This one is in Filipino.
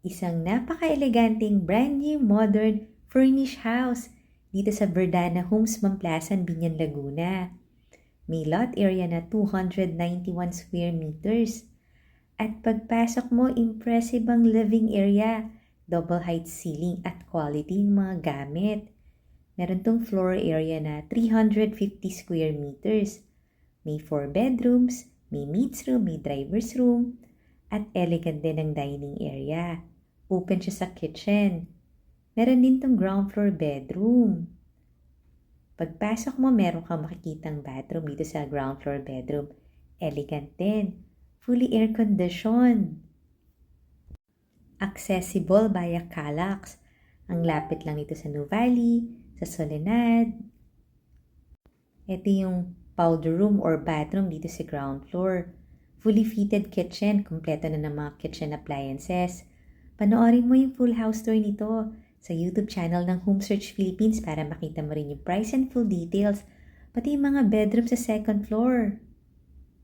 Isang napaka-eleganteng brand new modern furnished house dito sa Verdana Homes Mamplasan, Binyan, Laguna. May lot area na 291 square meters. At pagpasok mo, impressive ang living area, double height ceiling at quality ng mga gamit. Meron tong floor area na 350 square meters. May 4 bedrooms, may maid's room, may driver's room, at elegant din ang dining area. Open siya sa kitchen. Meron din tong ground floor bedroom. Pagpasok mo, meron kang makikitang bathroom dito sa ground floor bedroom. Elegant din. Fully air-conditioned. Accessible via Calax. Ang lapit lang dito sa Nuvali, sa Soledad. Ito yung powder room or bathroom dito sa ground floor. Fully fitted kitchen, kompleto na ng mga kitchen appliances. Panoorin mo yung full house tour nito sa YouTube channel ng Home Search Philippines para makita mo rin yung price and full details, pati yung mga bedroom sa second floor.